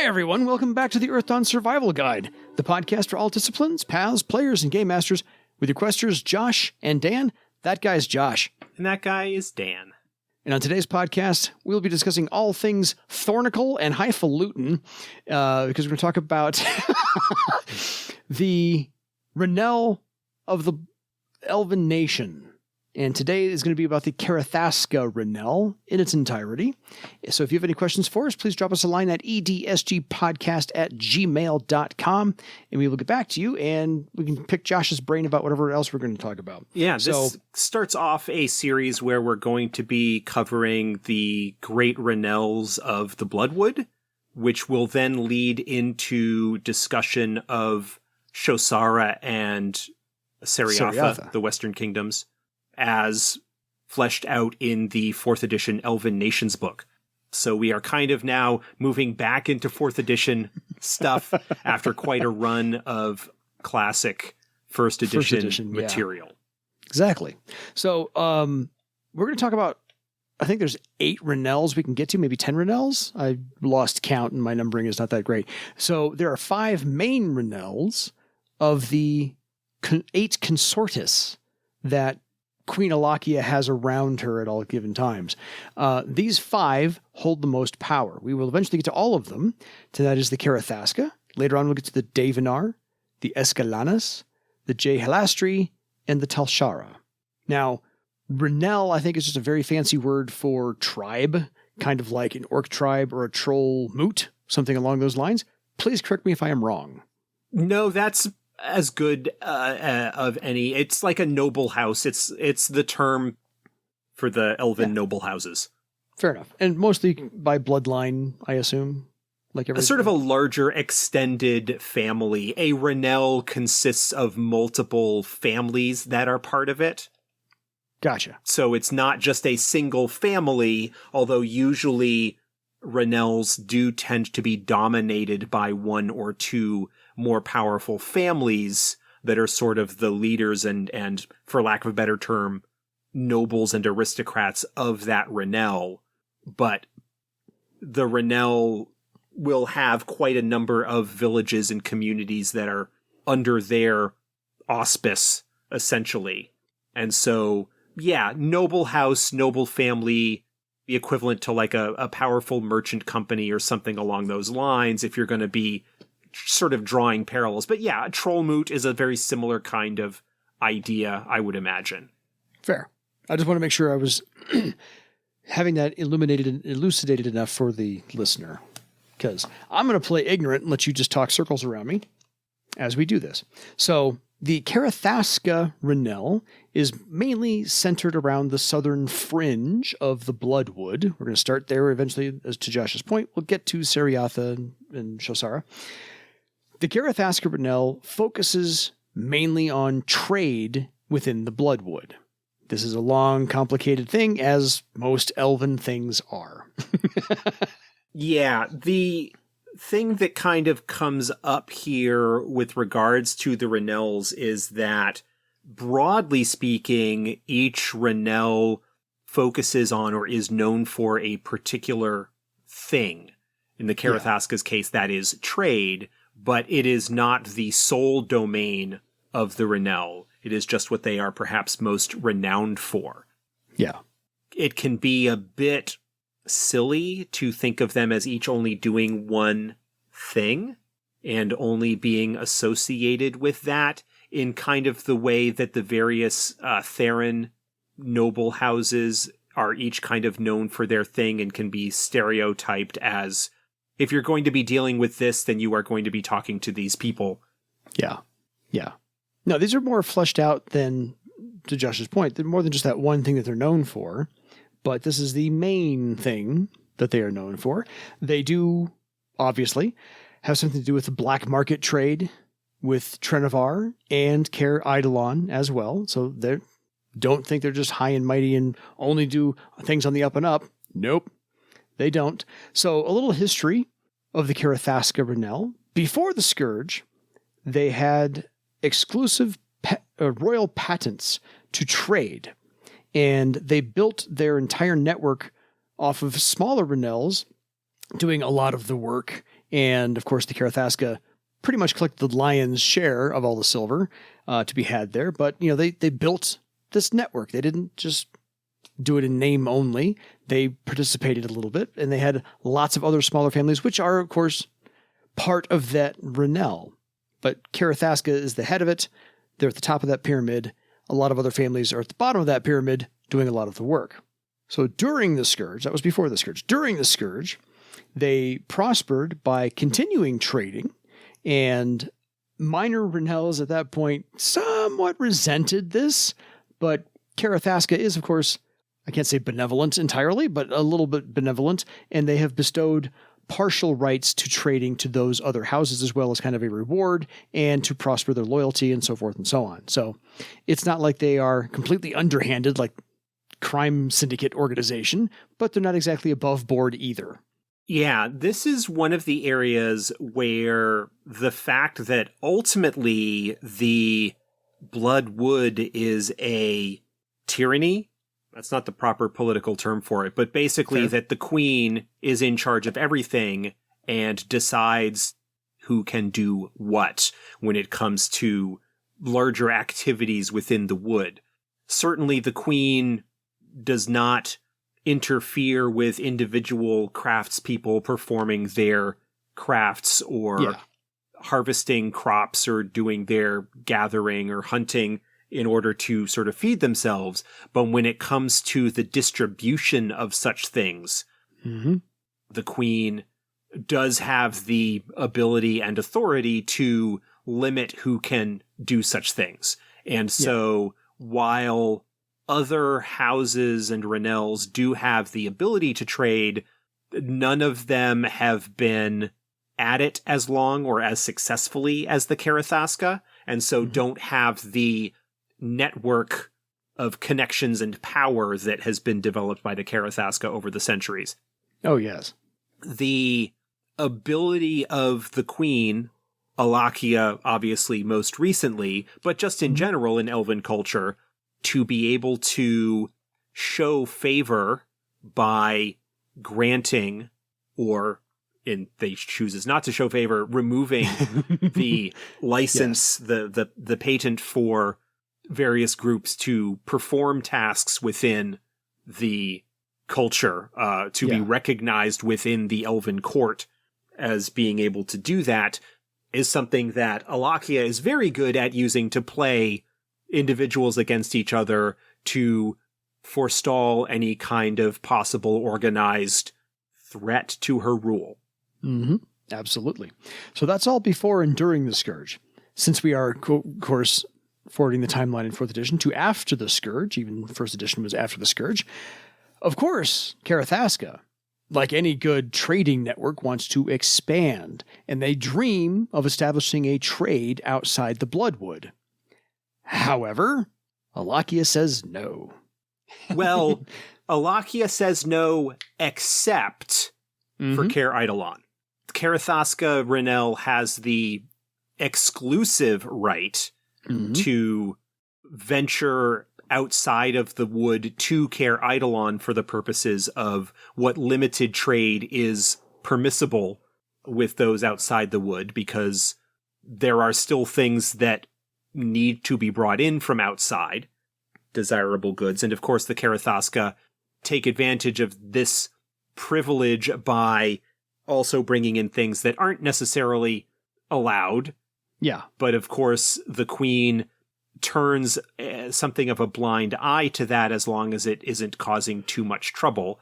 everyone. Welcome back to the Earthdawn Survival Guide, the podcast for all disciplines, paths, players, and game masters, with your questers Josh and Dan. That guy's Josh. And that guy is Dan. And on today's podcast, we'll be discussing all things thornical and highfalutin, because we're going to talk about the Ranelle of the Elven Nation. And today is going to be about the Carithasca Ranelle in its entirety. So if you have any questions for us, please drop us a line at edsgpodcast@gmail.com, and we will get back to you, and we can pick Josh's brain about whatever else we're going to talk about. Yeah, this starts off a series where we're going to be covering the great Ranelles of the Bloodwood, which will then lead into discussion of Shosara and Seriatha, the Western Kingdoms, as fleshed out in the 4th edition Elven Nations book. So we are kind of now moving back into 4th edition stuff after quite a run of classic first edition material. Yeah. Exactly. So we're going to talk about, I think there's 8 Ranelles we can get to, maybe 10 Ranelles. I lost count and my numbering is not that great. So there are 5 main Ranelles of the 8 consortis that Queen Alachia has around her at all given times. These 5 hold the most power. We will eventually get to all of them. So that is the Carithasca. Later on, we'll get to the Davinar, the Escalanas, the Jehalastri, and the Talshara. Now, Ranelle, I think, is just a very fancy word for tribe, kind of like an orc tribe or a troll moot, something along those lines. Please correct me if I am wrong. No, that's as good of any. It's like a noble house. It's the term for the elven noble houses. Fair enough. And mostly by bloodline, I assume. Like a sort of a larger extended family. A Ranelle consists of multiple families that are part of it. Gotcha. So it's not just a single family, although usually Ranelles do tend to be dominated by 1 or 2 more powerful families that are sort of the leaders and for lack of a better term, nobles and aristocrats of that Ranelle. But the Ranelle will have quite a number of villages and communities that are under their auspice, essentially. And so, yeah, noble house, noble family, the equivalent to like a powerful merchant company or something along those lines, if you're going to be sort of drawing parallels. But yeah, a troll moot is a very similar kind of idea, I would imagine. Fair. I just want to make sure I was having that illuminated and elucidated enough for the listener, because I'm going to play ignorant and let you just talk circles around me as we do this. So the Carithasca Ranelle is mainly centered around the Southern Fringe of the Bloodwood. We're going to start there eventually, as to Josh's point. We'll get to Seriatha and Shosara. The Carithasca Ranelle focuses mainly on trade within the Bloodwood. This is a long, complicated thing, as most elven things are. Yeah, the thing that kind of comes up here with regards to the Ranelles is that, broadly speaking, each Ranelle focuses on or is known for a particular thing. In the Carithasca's case, that is trade, but it is not the sole domain of the Ranelle. It is just what they are perhaps most renowned for. Yeah. It can be a bit silly to think of them as each only doing one thing and only being associated with that in kind of the way that the various Theron noble houses are each kind of known for their thing and can be stereotyped as, if you're going to be dealing with this, then you are going to be talking to these people. Yeah. Yeah. No, these are more fleshed out than, to Josh's point, they're more than just that one thing that they're known for. But this is the main thing that they are known for. They do, obviously, have something to do with the black market trade with Trenevar and Kaer Eidolon as well. So they don't think they're just high and mighty and only do things on the up and up. Nope, they don't. So a little history of the Carithasca Ranelle. Before the Scourge, they had exclusive royal patents to trade. And they built their entire network off of smaller Ranelles doing a lot of the work And of course, the Carithasca pretty much collected the lion's share of all the silver to be had there. But, they built this network. They didn't just do it in name only. They participated a little bit, and they had lots of other smaller families, which are, of course, part of that Ranelle. But Carithasca is the head of it. They're at the top of that pyramid. A lot of other families are at the bottom of that pyramid doing a lot of the work. So during the Scourge, that was before the Scourge, during the Scourge, they prospered by continuing trading, and minor Ranelles at that point somewhat resented this, but Carithasca is, of course, I can't say benevolent entirely, but a little bit benevolent, and they have bestowed partial rights to trading to those other houses as well as kind of a reward and to prosper their loyalty and so forth and so on. So it's not like they are completely underhanded like crime syndicate organization, but they're not exactly above board either. Yeah, this is one of the areas where the fact that ultimately the Bloodwood is a tyranny, that's not the proper political term for it, but basically that the queen is in charge of everything and decides who can do what when it comes to larger activities within the wood. Certainly the queen does not interfere with individual craftspeople performing their crafts or harvesting crops or doing their gathering or hunting in order to sort of feed themselves. But when it comes to the distribution of such things, the queen does have the ability and authority to limit who can do such things. And so while other houses and Ranelles do have the ability to trade, none of them have been at it as long or as successfully as the Carithasca, and so don't have the network of connections and power that has been developed by the Carithasca over the centuries. Oh, yes. The ability of the queen, Alachia obviously most recently, but just in general in Elven culture, to be able to show favor by granting, or they chooses not to show favor, removing the license, the patent for various groups to perform tasks within the culture, to be recognized within the Elven Court as being able to do that, is something that Alachia is very good at using to play individuals against each other to forestall any kind of possible organized threat to her rule. Absolutely. So that's all before and during the Scourge. Since we are, of course, forwarding the timeline in 4th edition to after the Scourge, even 1st edition was after the Scourge, of course, Carithasca, like any good trading network, wants to expand, and they dream of establishing a trade outside the Bloodwood. However, Alachia says no. Well, Alachia says no, except for Kaer Eidolon. Carithasca Ranelle has the exclusive right to venture outside of the wood to Kaer Eidolon for the purposes of what limited trade is permissible with those outside the wood, because there are still things that need to be brought in from outside, desirable goods. And of course, the Carithasca take advantage of this privilege by also bringing in things that aren't necessarily allowed. Yeah. But of course, the queen turns something of a blind eye to that as long as it isn't causing too much trouble.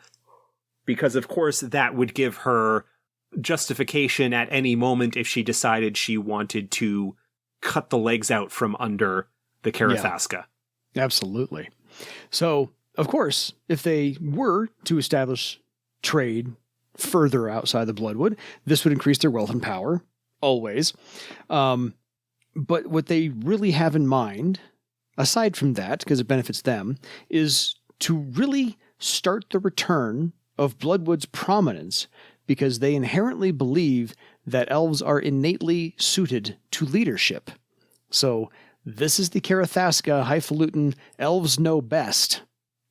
Because of course, that would give her justification at any moment if she decided she wanted to cut the legs out from under the Carithasca. Yeah, absolutely. So, of course, if they were to establish trade further outside the Bloodwood, this would increase their wealth and power, always. But what they really have in mind, aside from that, because it benefits them, is to really start the return of Bloodwood's prominence, because they inherently believe that elves are innately suited to leadership. So this is the Carithasca highfalutin elves know best,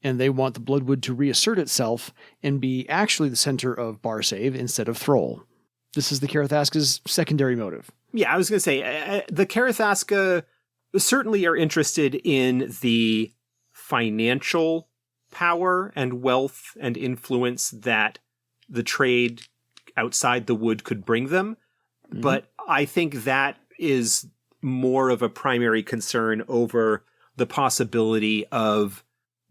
and they want the Bloodwood to reassert itself and be actually the center of Barsave instead of Thrall. this is the Carithasca's secondary motive. Yeah, I was going to say, the Carithasca certainly are interested in the financial power and wealth and influence that the trade outside the wood could bring them. Mm-hmm. But I think that is more of a primary concern over the possibility of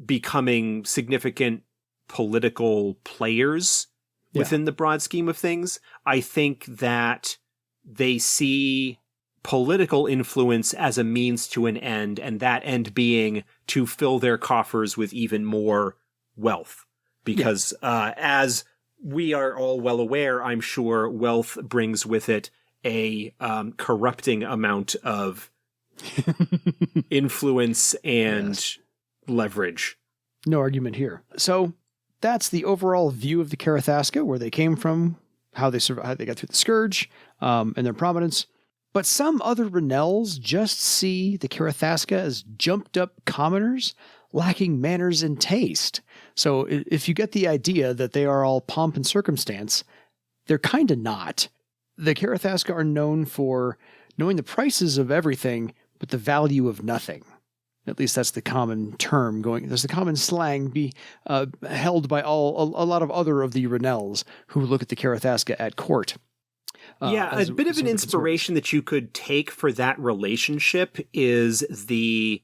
becoming significant political players within the broad scheme of things. I think that they see political influence as a means to an end, and that end being to fill their coffers with even more wealth. Because as we are all well aware, I'm sure wealth brings with it a corrupting amount of influence and leverage. No argument here. So that's the overall view of the Carithasca, where they came from, how they survived, how they got through the Scourge, and their prominence. But some other Ranelles just see the Carithasca as jumped-up commoners lacking manners and taste. So if you get the idea that they are all pomp and circumstance, they're kind of not. The Carithasca are known for knowing the prices of everything, but the value of nothing. At least that's the common term going. There's the common slang held by a lot of other of the Ranelles who look at the Carithasca at court. A bit of an inspiration that you could take for that relationship is the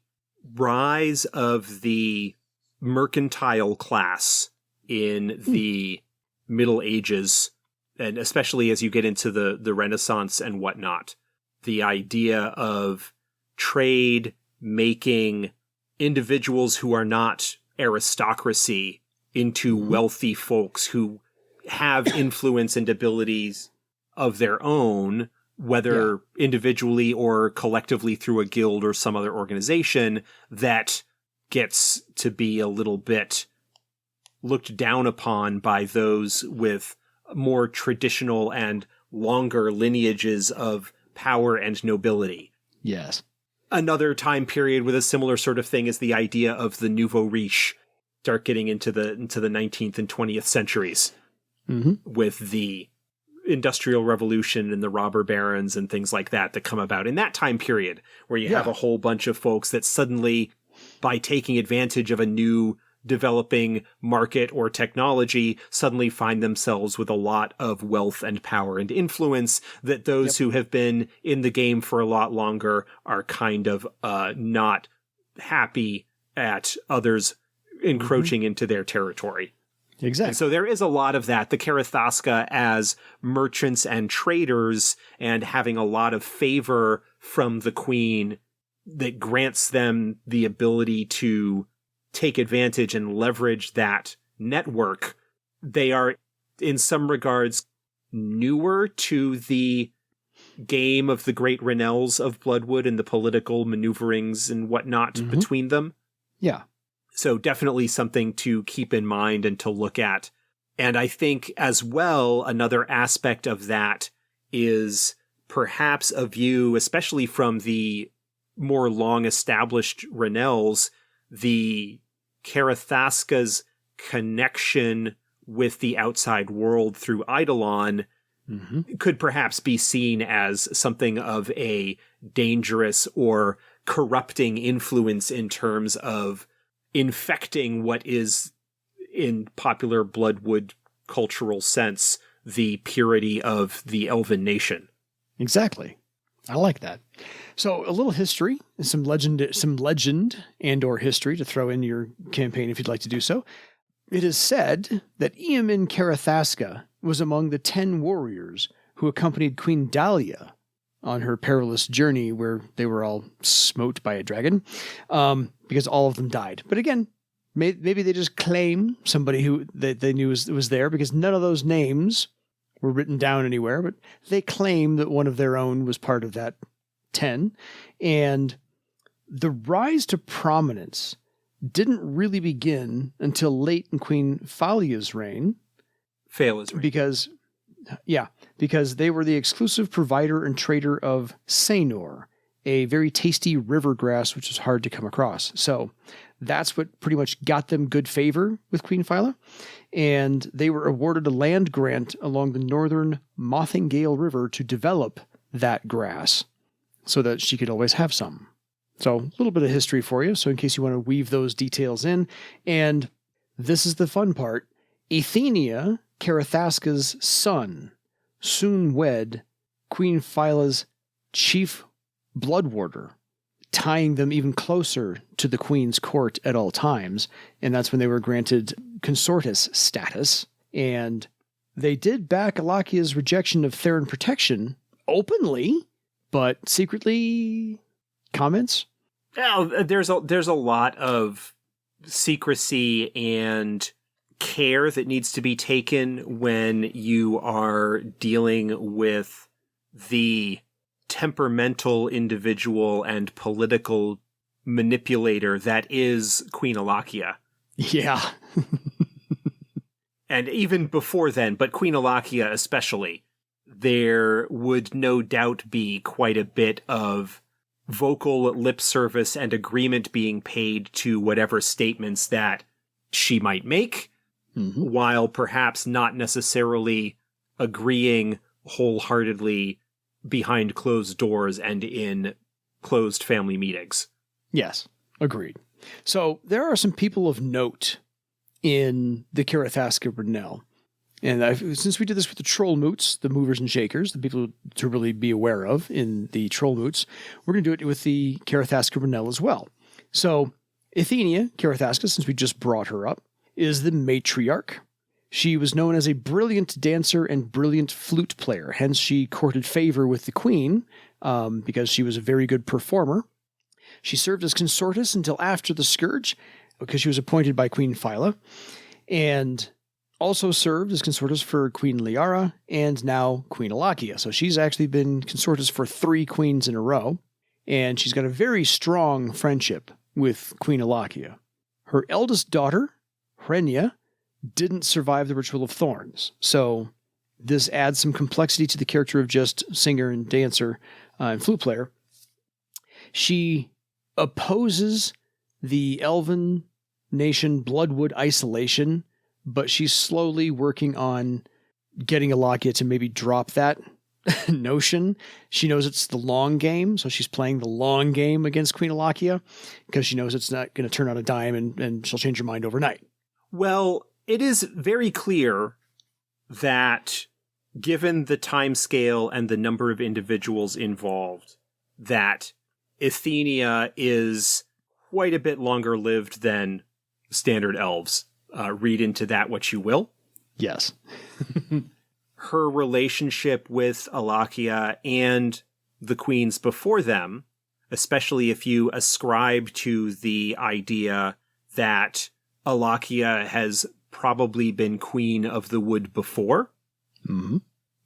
rise of the mercantile class in the Middle Ages, and especially as you get into the Renaissance and whatnot. The idea of trade making individuals who are not aristocracy into wealthy folks who have influence and abilities of their own, whether individually or collectively through a guild or some other organization, that gets to be a little bit looked down upon by those with more traditional and longer lineages of power and nobility. Yes. Another time period with a similar sort of thing is the idea of the nouveau riche, start getting into the 19th and 20th centuries with the Industrial Revolution and the robber barons and things like that come about in that time period, where you have a whole bunch of folks that suddenly, by taking advantage of a new developing market or technology, suddenly find themselves with a lot of wealth and power and influence that those who have been in the game for a lot longer are kind of not happy at others encroaching into their territory. Exactly. And so there is a lot of that. The Carithasca as merchants and traders and having a lot of favor from the queen that grants them the ability to take advantage and leverage that network. They are, in some regards, newer to the game of the great Ranelles of Bloodwood and the political maneuverings and whatnot between them. Yeah. So definitely something to keep in mind and to look at. And I think as well, another aspect of that is perhaps a view, especially from the more long-established Ranelles, the Carithasca's connection with the outside world through Eidolon could perhaps be seen as something of a dangerous or corrupting influence in terms of infecting what is, in popular Bloodwood cultural sense, the purity of the elven nation. Exactly. I like that. So a little history, some legend and or history to throw in your campaign if you'd like to do so. It is said that Eamon Carithasca was among the 10 warriors who accompanied Queen Dahlia on her perilous journey where they were all smote by a dragon, because all of them died. But again, maybe they just claim somebody who they knew was there, because none of those names were written down anywhere, but they claim that one of their own was part of that 10. And the rise to prominence didn't really begin until late in Queen Phalia's reign. Phala's reign. Because they were the exclusive provider and trader of Saenor, a very tasty river grass, which is hard to come across. So that's what pretty much got them good favor with Queen Phyla. And they were awarded a land grant along the northern Mothingale River to develop that grass so that she could always have some. So a little bit of history for you. So in case you want to weave those details in. And this is the fun part. Ethenia, Carithasca's son, soon wed Queen Phyla's chief blood warder, tying them even closer to the queen's court at all times. And that's when they were granted consortus status. And they did back Alachia's rejection of Theron protection openly, but secretly. Comments? Yeah, there's a lot of secrecy and care that needs to be taken when you are dealing with the temperamental individual and political manipulator that is Queen Alachia. Yeah. And even before then, but Queen Alachia especially, there would no doubt be quite a bit of vocal lip service and agreement being paid to whatever statements that she might make, while perhaps not necessarily agreeing wholeheartedly behind closed doors and in closed family meetings. Yes, agreed. So there are some people of note in the Carithasca Ranelle. And since we did this with the troll moots, the movers and shakers, the people to really be aware of in the troll moots, we're going to do it with the Carithasca Ranelle as well. So Ethenia, Carithasca, since we just brought her up, is the matriarch. She was known as a brilliant dancer and brilliant flute player. Hence, she courted favor with the queen because she was a very good performer. She served as consortus until after the Scourge because she was appointed by Queen Phyla, and also served as consortus for Queen Liara and now Queen Alachia. So she's actually been consortus for 3 queens in a row, and she's got a very strong friendship with Queen Alachia. Her eldest daughter, Ranelle, didn't survive the Ritual of Thorns, so this adds some complexity to the character of just singer and dancer and flute player. She opposes the Elven nation Bloodwood isolation, but she's slowly working on getting Alachia to maybe drop that notion. She knows it's the long game, so she's playing the long game against Queen Alachia because she knows it's not going to turn on a dime and she'll change her mind overnight. Well, it is very clear that, given the time scale and the number of individuals involved, that Ethenia is quite a bit longer lived than standard elves. Read into that what you will. Yes. Her relationship with Alachia and the queens before them, especially if you ascribe to the idea that Alachia has probably been queen of the wood before,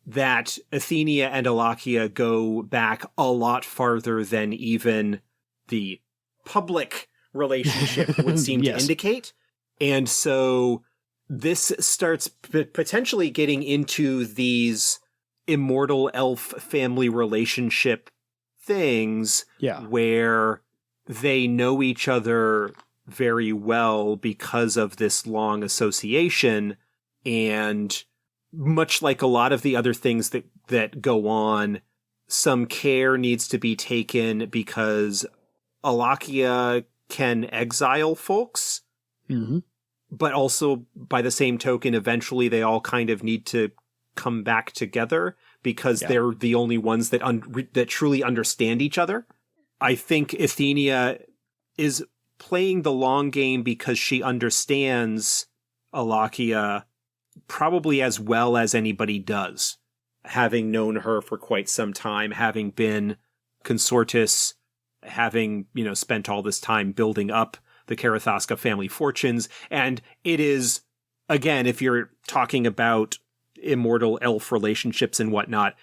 that Ethenia and Alachia go back a lot farther than even the public relationship would seem to indicate. And so this starts potentially getting into these immortal elf family relationship things where they know each other very well because of this long association. And much like a lot of the other things that go on, some care needs to be taken because Alachia can exile folks. But also, by the same token, eventually they all kind of need to come back together because they're the only ones that truly understand each other. I think Ethenia is playing the long game because she understands Alachia probably as well as anybody does, having known her for quite some time, having been consortus, having, spent all this time building up the Carithasca family fortunes. And it is, again, if you're talking about immortal elf relationships and whatnot,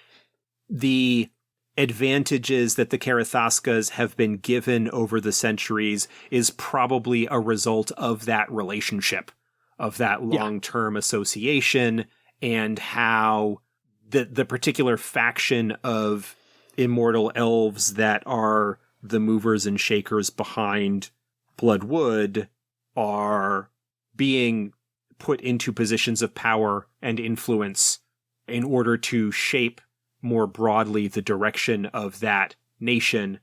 the advantages that the Carithascas have been given over the centuries is probably a result of that relationship, of that long-term association, and how the particular faction of immortal elves that are the movers and shakers behind Bloodwood are being put into positions of power and influence in order to shape more broadly the direction of that nation,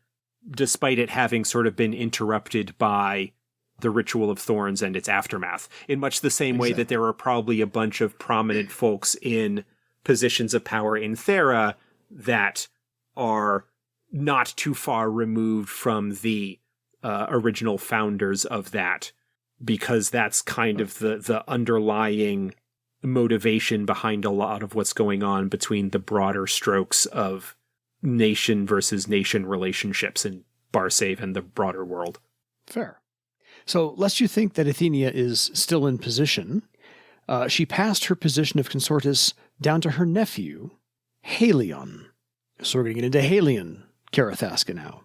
despite it having sort of been interrupted by the Ritual of Thorns and its aftermath, in much the same way that there are probably a bunch of prominent folks in positions of power in Thera that are not too far removed from the original founders of that, because that's kind of the underlying motivation behind a lot of what's going on between the broader strokes of nation versus nation relationships in Barsave and the broader world. Fair. So, lest you think that Ethenia is still in position, she passed her position of consortus down to her nephew, Halion. So we're going to get into Halion Carithasca now.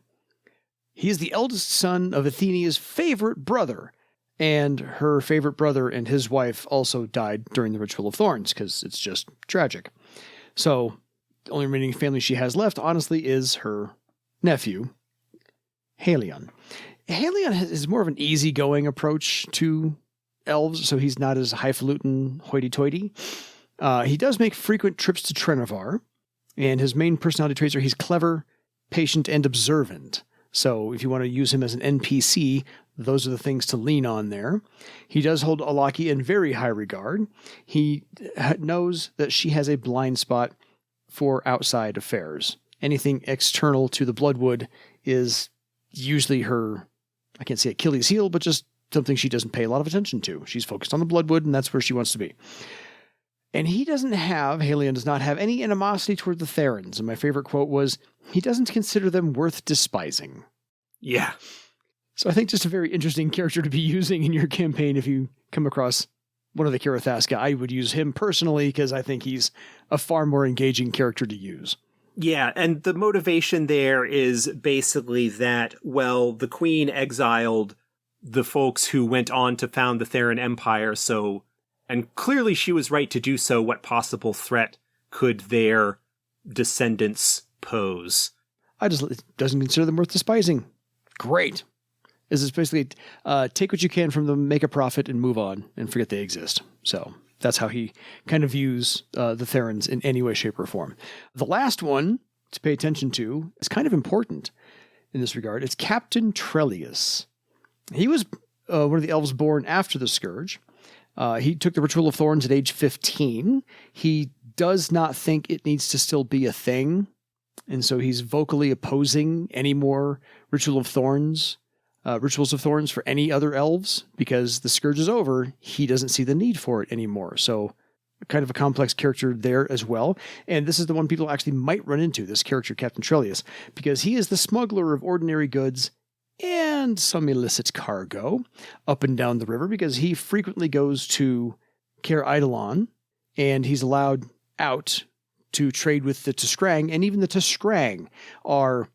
He is the eldest son of Ethenia's favorite brother, and her favorite brother and his wife also died during the Ritual of Thorns, because it's just tragic. So, the only remaining family she has left, honestly, is her nephew, Halion. Halion is more of an easygoing approach to elves, so he's not as highfalutin, hoity-toity. He does make frequent trips to Trenevar, and his main personality traits are he's clever, patient, and observant. So if you want to use him as an NPC, those are the things to lean on there. He does hold Alachia in very high regard. He knows that she has a blind spot for outside affairs. Anything external to the Bloodwood is usually her, I can't say Achilles heel, but just something she doesn't pay a lot of attention to. She's focused on the Bloodwood, and that's where she wants to be. And Halion does not have any animosity toward the Therans. And my favorite quote was, he doesn't consider them worth despising. Yeah. So I think just a very interesting character to be using in your campaign if you come across one of the Carithasca. I would use him personally because I think he's a far more engaging character to use. Yeah, and the motivation there is basically that, well, the Queen exiled the folks who went on to found the Theran Empire, and clearly she was right to do so. What possible threat could their descendants pose? Doesn't consider them worth despising. Great. This is basically take what you can from them, make a profit, and move on, and forget they exist. So that's how he kind of views the Therans in any way, shape, or form. The last one to pay attention to is kind of important in this regard. It's Captain Trellius. He was one of the elves born after the Scourge. He took the Ritual of Thorns at age 15. He does not think it needs to still be a thing, and so he's vocally opposing any more Rituals of Thorns for any other elves, because the Scourge is over. He doesn't see the need for it anymore. So kind of a complex character there as well. And this is the one people actually might run into, this character, Captain Trellius, because he is the smuggler of ordinary goods and some illicit cargo up and down the river, because he frequently goes to Kaer Eidolon, and he's allowed out to trade with the Tiskrang, and even the Tiskrang are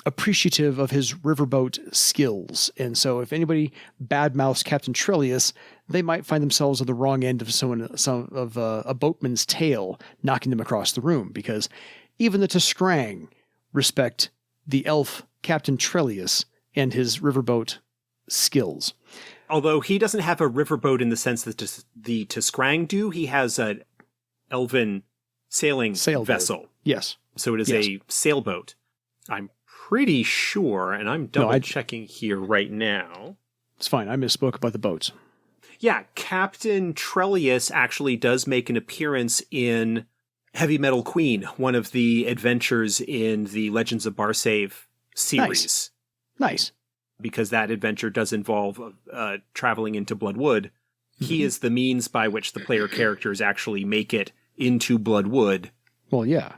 appreciative of his riverboat skills. And so if anybody badmouths Captain Trellius, they might find themselves on the wrong end of a boatman's tail, knocking them across the room, because even the Tiskrang respect the elf Captain Trellius and his riverboat skills. Although he doesn't have a riverboat in the sense that the Tiskrang do, he has an elven sailing vessel. Yes. So it is a sailboat. I'm pretty sure, and I'm double-checking here right now. It's fine. I misspoke about the boats. Yeah, Captain Trellius actually does make an appearance in Heavy Metal Queen, one of the adventures in the Legends of Barsave series. Nice. Because that adventure does involve traveling into Bloodwood. Mm-hmm. He is the means by which the player characters actually make it into Bloodwood. Well, yeah,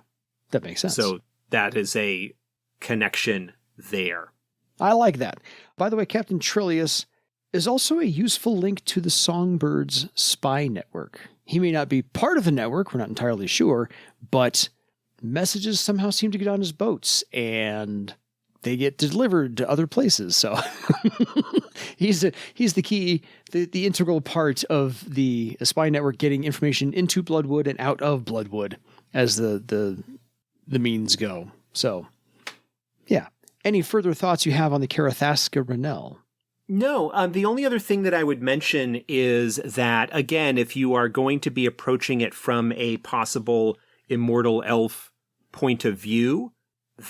that makes sense. So that is a connection there. I like that. By the way, Captain Trellius is also a useful link to the Songbirds spy network. He may not be part of the network, we're not entirely sure, but messages somehow seem to get on his boats, and they get delivered to other places. So he's the key, the integral part of the spy network, getting information into Bloodwood and out of Bloodwood as the means go. So Yeah. Any further thoughts you have on the Carithasca Ranelle? No, the only other thing that I would mention is that, again, if you are going to be approaching it from a possible immortal elf point of view,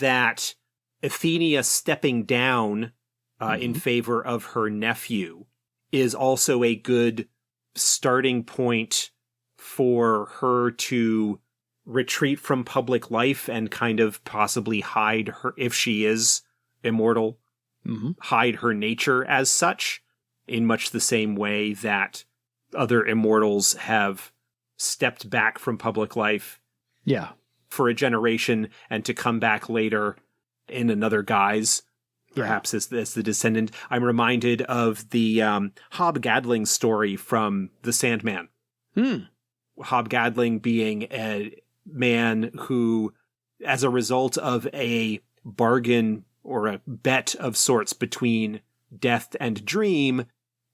that Ethenia stepping down in favor of her nephew is also a good starting point for her to retreat from public life and kind of possibly hide her, if she is immortal, hide her nature as such, in much the same way that other immortals have stepped back from public life for a generation and to come back later in another guise, perhaps as the descendant. I'm reminded of the Hobgadling story from The Sandman. Hobgadling being a man who, as a result of a bargain or a bet of sorts between Death and Dream,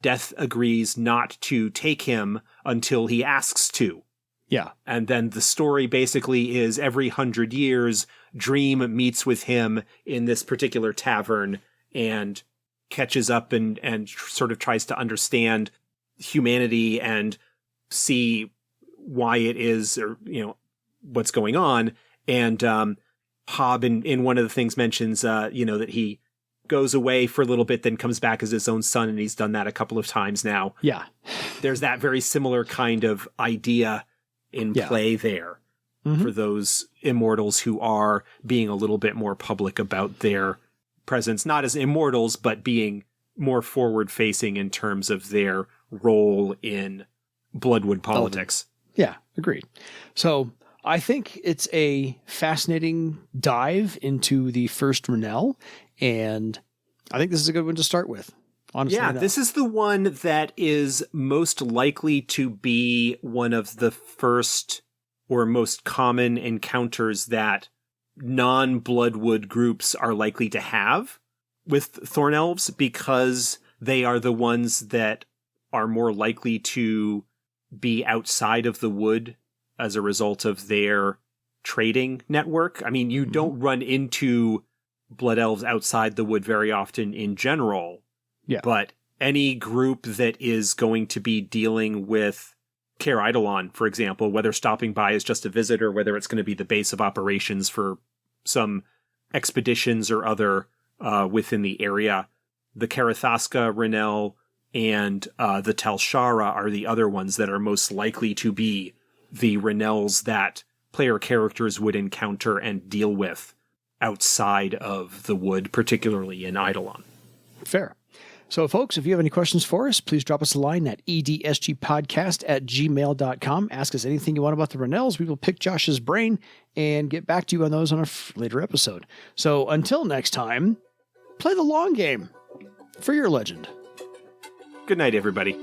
Death agrees not to take him until he asks to. Yeah. And then the story basically is every 100 years, Dream meets with him in this particular tavern and catches up and sort of tries to understand humanity and see why it is, or, what's going on. And Hob in one of the things mentions, that he goes away for a little bit, then comes back as his own son, and he's done that a couple of times now. Yeah. There's that very similar kind of idea in play there for those immortals who are being a little bit more public about their presence, not as immortals, but being more forward-facing in terms of their role in Bloodwood politics. Yeah, agreed. So I think it's a fascinating dive into the first Ranelle, and I think this is a good one to start with. Honestly, yeah, this is the one that is most likely to be one of the first or most common encounters that non-Bloodwood groups are likely to have with Thorn Elves, because they are the ones that are more likely to be outside of the wood as a result of their trading network. I mean, you don't run into Blood Elves outside the wood very often in general. Yeah. But any group that is going to be dealing with Kaer Eidolon, for example, whether stopping by as just a visit or whether it's going to be the base of operations for some expeditions or other within the area, the Carithasca, Ranelle, and the Telshara are the other ones that are most likely to be the Ranelles that player characters would encounter and deal with outside of the wood, particularly in Eidolon. Fair. So, folks, if you have any questions for us, please drop us a line at edsgpodcast@gmail.com. Ask us anything you want about the Ranelles. We will pick Josh's brain and get back to you on those on a later episode. So, until next time, play the long game for your legend. Good night, everybody.